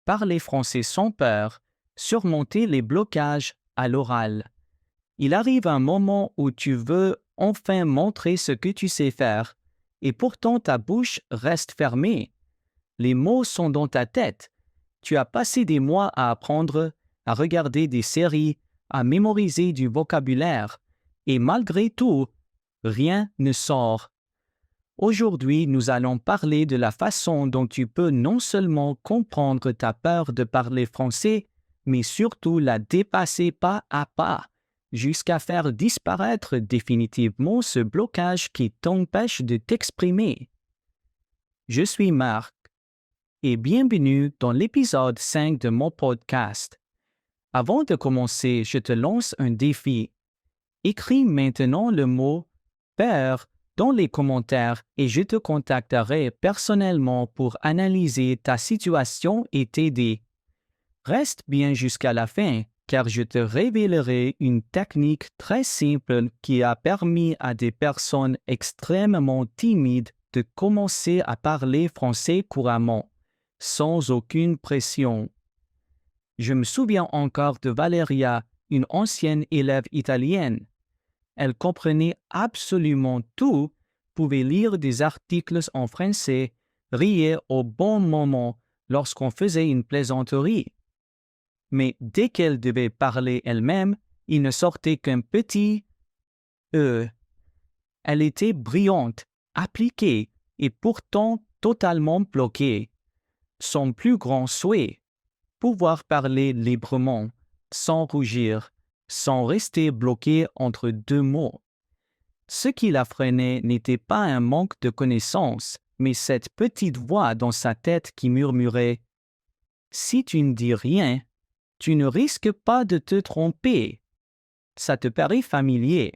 parler français sans peur, surmonter les blocages à l'oral. Il arrive un moment où tu veux enfin montrer ce que tu sais faire, et pourtant ta bouche reste fermée. Les mots sont dans ta tête. Tu as passé des mois à apprendre, à regarder des séries, à mémoriser du vocabulaire, et malgré tout, rien ne sort. Aujourd'hui, nous allons parler de la façon dont tu peux non seulement comprendre ta peur de parler français, mais surtout la dépasser pas à pas, jusqu'à faire disparaître définitivement ce blocage qui t'empêche de t'exprimer. Je suis Marc, et bienvenue dans l'épisode 5 de mon podcast. Avant de commencer, je te lance un défi. Écris maintenant le mot « peur » dans les commentaires et je te contacterai personnellement pour analyser ta situation et t'aider. Reste bien jusqu'à la fin, car je te révélerai une technique très simple qui a permis à des personnes extrêmement timides de commencer à parler français couramment, sans aucune pression. Je me souviens encore de Valeria, une ancienne élève italienne. Elle comprenait absolument tout, pouvait lire des articles en français, riait au bon moment lorsqu'on faisait une plaisanterie. Mais dès qu'elle devait parler elle-même, il ne sortait qu'un petit « Elle était brillante, appliquée et pourtant totalement bloquée. Son plus grand souhait, pouvoir parler librement, sans rougir, sans rester bloqué entre deux mots. Ce qui la freinait n'était pas un manque de connaissances, mais cette petite voix dans sa tête qui murmurait « Si tu ne dis rien, tu ne risques pas de te tromper. » Ça te paraît familier?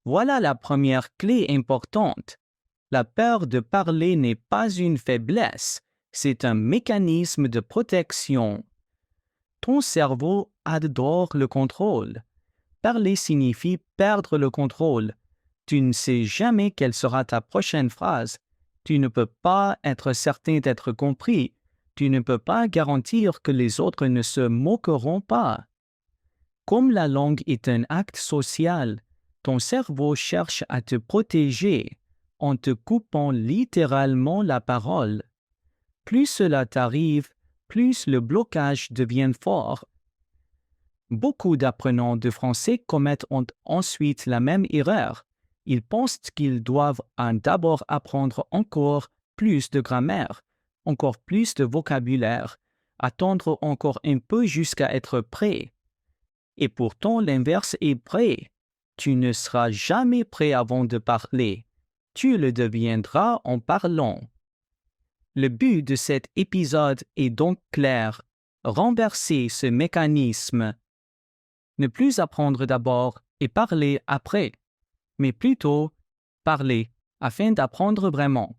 Voilà la première clé importante. La peur de parler n'est pas une faiblesse, c'est un mécanisme de protection. Ton cerveau adore le contrôle. Parler signifie perdre le contrôle. Tu ne sais jamais quelle sera ta prochaine phrase. Tu ne peux pas être certain d'être compris. Tu ne peux pas garantir que les autres ne se moqueront pas. Comme la langue est un acte social, ton cerveau cherche à te protéger en te coupant littéralement la parole. Plus cela t'arrive, plus le blocage devient fort. Beaucoup d'apprenants de français commettent ensuite la même erreur. Ils pensent qu'ils doivent d'abord apprendre encore plus de grammaire, encore plus de vocabulaire, attendre encore un peu jusqu'à être prêt. Et pourtant, l'inverse est vrai. Tu ne seras jamais prêt avant de parler. Tu le deviendras en parlant. Le but de cet épisode est donc clair. Renverser ce mécanisme. Ne plus apprendre d'abord et parler après, mais plutôt parler afin d'apprendre vraiment.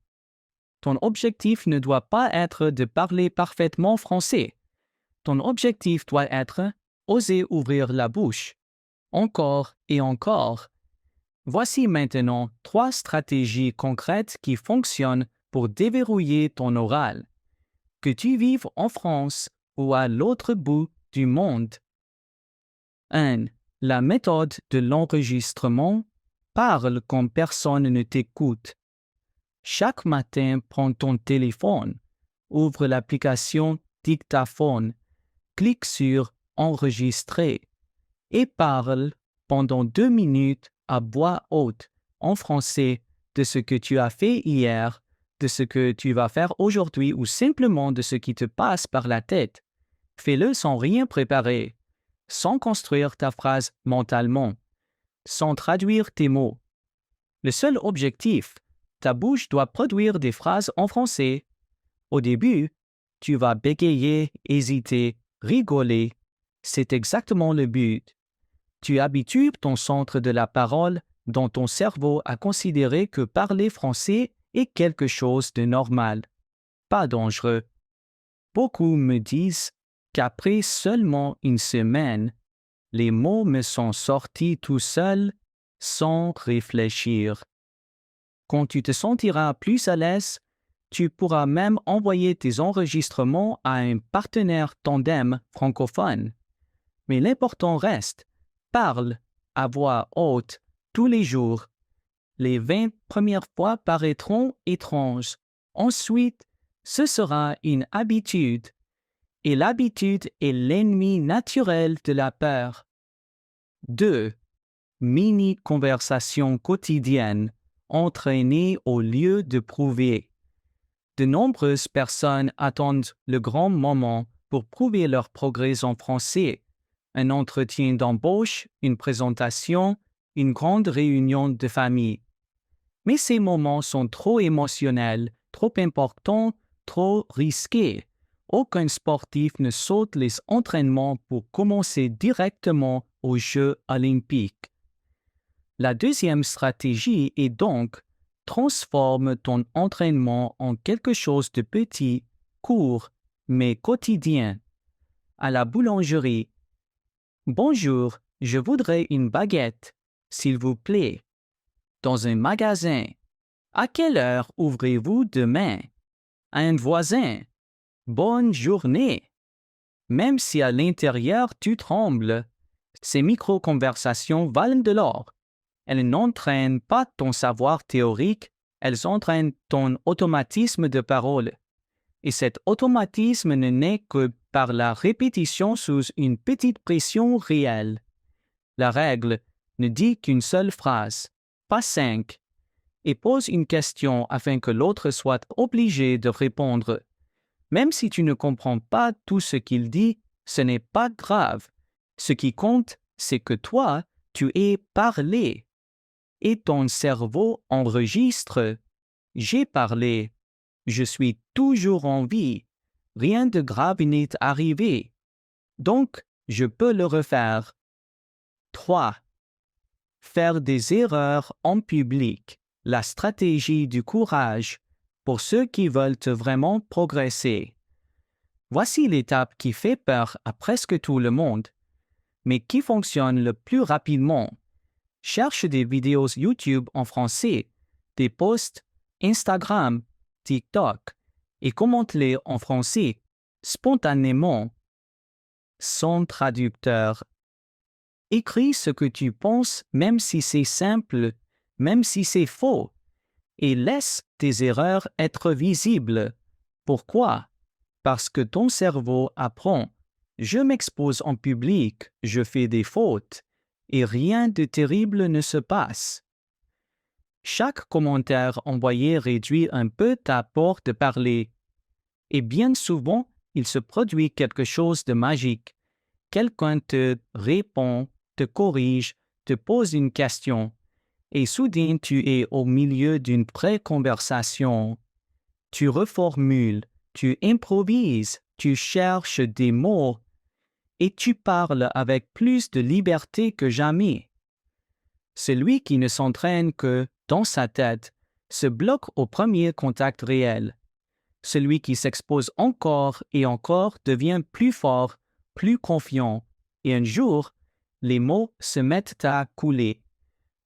Ton objectif ne doit pas être de parler parfaitement français. Ton objectif doit être oser ouvrir la bouche, encore et encore. Voici maintenant 3 stratégies concrètes qui fonctionnent pour déverrouiller ton oral. Que tu vives en France ou à l'autre bout du monde. 1. La méthode de l'enregistrement. Parle quand personne ne t'écoute. Chaque matin, prends ton téléphone, ouvre l'application Dictaphone, clique sur « Enregistrer » et parle pendant 2 minutes à voix haute en français de ce que tu as fait hier, de ce que tu vas faire aujourd'hui ou simplement de ce qui te passe par la tête. Fais-le sans rien préparer, sans construire ta phrase mentalement, sans traduire tes mots. Le seul objectif, ta bouche doit produire des phrases en français. Au début, tu vas bégayer, hésiter, rigoler. C'est exactement le but. Tu habitues ton centre de la parole dont ton cerveau a considéré que parler français est quelque chose de normal, pas dangereux. Beaucoup me disent qu'après seulement une semaine, les mots me sont sortis tout seuls, sans réfléchir. Quand tu te sentiras plus à l'aise, tu pourras même envoyer tes enregistrements à un partenaire tandem francophone. Mais l'important reste, parle à voix haute tous les jours. Les 20 premières fois paraîtront étranges. Ensuite, ce sera une habitude. Et l'habitude est l'ennemi naturel de la peur. 2. Mini-conversations quotidiennes, entraînées au lieu de prouver. De nombreuses personnes attendent le grand moment pour prouver leur progrès en français. Un entretien d'embauche, une présentation, une grande réunion de famille. Mais ces moments sont trop émotionnels, trop importants, trop risqués. Aucun sportif ne saute les entraînements pour commencer directement aux Jeux olympiques. La deuxième stratégie est donc transforme ton entraînement en quelque chose de petit, court, mais quotidien. À la boulangerie. Bonjour, je voudrais une baguette, s'il vous plaît. Dans un magasin. À quelle heure ouvrez-vous demain? À un voisin. Bonne journée. Même si à l'intérieur tu trembles, ces micro-conversations valent de l'or. Elles n'entraînent pas ton savoir théorique, elles entraînent ton automatisme de parole. Et cet automatisme ne naît que par la répétition sous une petite pression réelle. La règle ne dit qu'une seule phrase, pas 5, et pose une question afin que l'autre soit obligé de répondre. Même si tu ne comprends pas tout ce qu'il dit, ce n'est pas grave. Ce qui compte, c'est que toi, tu aies parlé. Et ton cerveau enregistre. J'ai parlé. Je suis toujours en vie. Rien de grave n'est arrivé. Donc, je peux le refaire. 3. Faire des erreurs en public. La stratégie du courage pour ceux qui veulent vraiment progresser. Voici l'étape qui fait peur à presque tout le monde, mais qui fonctionne le plus rapidement. Cherche des vidéos YouTube en français, des posts Instagram, TikTok et commente-les en français, spontanément, sans traducteur. Écris ce que tu penses même si c'est simple, même si c'est faux, et laisse tes erreurs être visibles. Pourquoi? Parce que ton cerveau apprend. Je m'expose en public, je fais des fautes, et rien de terrible ne se passe. Chaque commentaire envoyé réduit un peu ta peur de parler. Et bien souvent, il se produit quelque chose de magique. Quelqu'un te répond, te corrige, te pose une question. Et soudain, tu es au milieu d'une pré-conversation. Tu reformules, tu improvises, tu cherches des mots et tu parles avec plus de liberté que jamais. Celui qui ne s'entraîne que dans sa tête se bloque au premier contact réel. Celui qui s'expose encore et encore devient plus fort, plus confiant, et un jour, les mots se mettent à couler.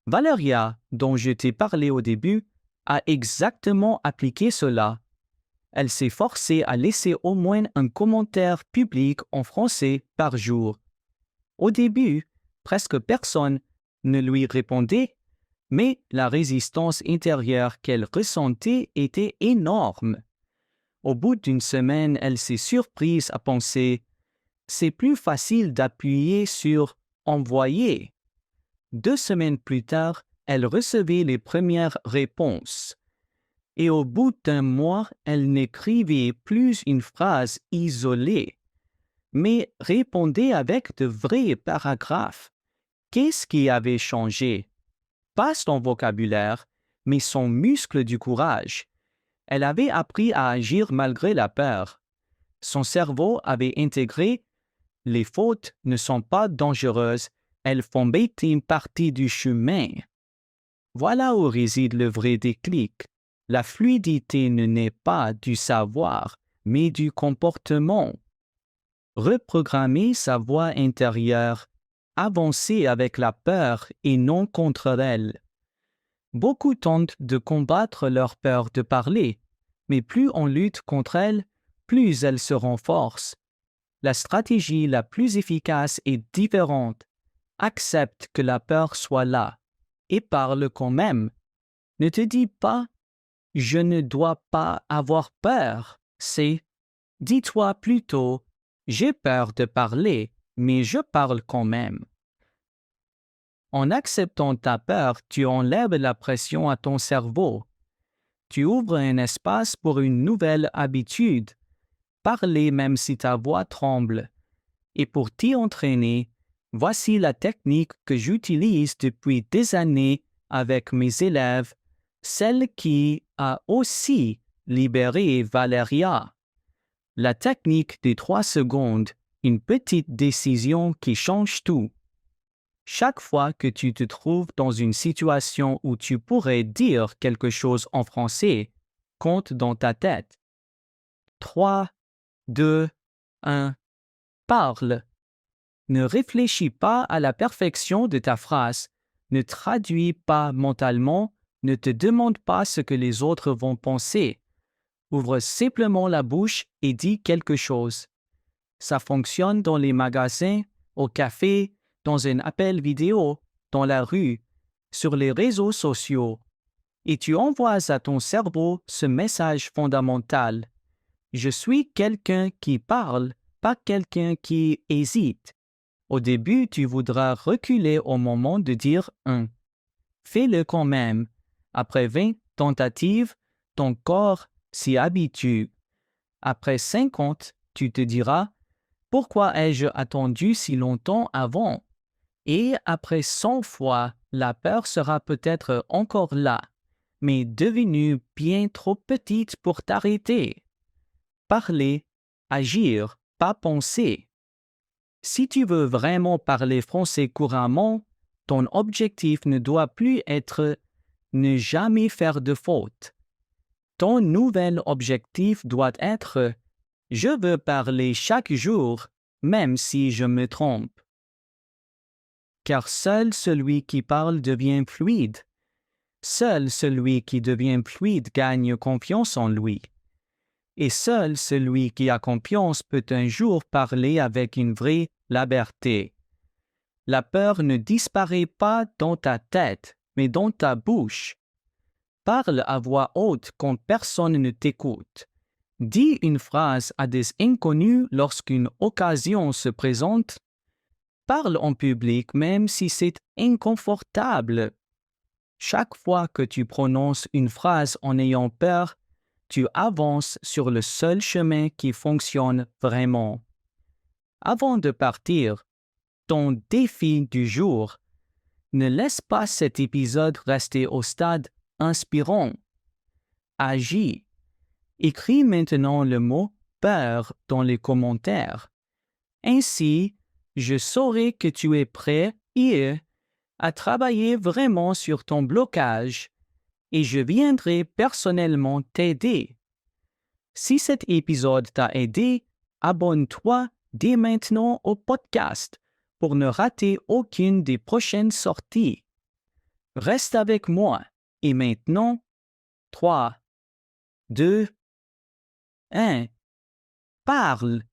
Valeria, dont je t'ai parlé au début, a exactement appliqué cela. Elle s'est forcée à laisser au moins un commentaire public en français par jour. Au début, presque personne ne lui répondait, mais la résistance intérieure qu'elle ressentait était énorme. Au bout d'une semaine, elle s'est surprise à penser « c'est plus facile d'appuyer sur « envoyer ». 2 semaines plus tard, elle recevait les premières réponses. Et au bout d'un mois, elle n'écrivait plus une phrase isolée, mais répondait avec de vrais paragraphes. Qu'est-ce qui avait changé? Pas son vocabulaire, mais son muscle du courage. Elle avait appris à agir malgré la peur. Son cerveau avait intégré « les fautes ne sont pas dangereuses, elles font partie du chemin ». Voilà où réside le vrai déclic. La fluidité ne naît pas du savoir, mais du comportement. Reprogrammer sa voix intérieure, avancer avec la peur et non contre elle. Beaucoup tentent de combattre leur peur de parler, mais plus on lutte contre elles, plus elles se renforcent. La stratégie la plus efficace est différente. Accepte que la peur soit là et parle quand même. Ne te dis pas « je ne dois pas avoir peur », c'est « dis-toi plutôt « j'ai peur de parler, mais je parle quand même ». En acceptant ta peur, tu enlèves la pression à ton cerveau. Tu ouvres un espace pour une nouvelle habitude. Parler même si ta voix tremble. Et pour t'y entraîner, voici la technique que j'utilise depuis des années avec mes élèves, celle qui a aussi libéré Valeria. La technique des 3 secondes, une petite décision qui change tout. Chaque fois que tu te trouves dans une situation où tu pourrais dire quelque chose en français, compte dans ta tête. 3, 2, 1, parle. Ne réfléchis pas à la perfection de ta phrase, ne traduis pas mentalement, ne te demande pas ce que les autres vont penser. Ouvre simplement la bouche et dis quelque chose. Ça fonctionne dans les magasins, au café, dans un appel vidéo, dans la rue, sur les réseaux sociaux. Et tu envoies à ton cerveau ce message fondamental. Je suis quelqu'un qui parle, pas quelqu'un qui hésite. Au début, tu voudras reculer au moment de dire « un ». Fais-le quand même. Après 20 tentatives, ton corps s'y habitue. Après 50, tu te diras « Pourquoi ai-je attendu si longtemps avant ?» Et après 100 fois, la peur sera peut-être encore là, mais devenue bien trop petite pour t'arrêter. Parler, agir, pas penser. Si tu veux vraiment parler français couramment, ton objectif ne doit plus être « ne jamais faire de faute ». Ton nouvel objectif doit être « je veux parler chaque jour, même si je me trompe ». Car seul celui qui parle devient fluide. Seul celui qui devient fluide gagne confiance en lui. Et seul celui qui a confiance peut un jour parler avec une vraie liberté. La peur ne disparaît pas dans ta tête, mais dans ta bouche. Parle à voix haute quand personne ne t'écoute. Dis une phrase à des inconnus lorsqu'une occasion se présente. Parle en public même si c'est inconfortable. Chaque fois que tu prononces une phrase en ayant peur, tu avances sur le seul chemin qui fonctionne vraiment. Avant de partir, ton défi du jour, ne laisse pas cet épisode rester au stade inspirant. Agis. Écris maintenant le mot « peur » dans les commentaires. Ainsi, je saurai que tu es prêt à travailler vraiment sur ton blocage et je viendrai personnellement t'aider. Si cet épisode t'a aidé, abonne-toi dès maintenant au podcast pour ne rater aucune des prochaines sorties. Reste avec moi et maintenant, 3, 2, 1, parle.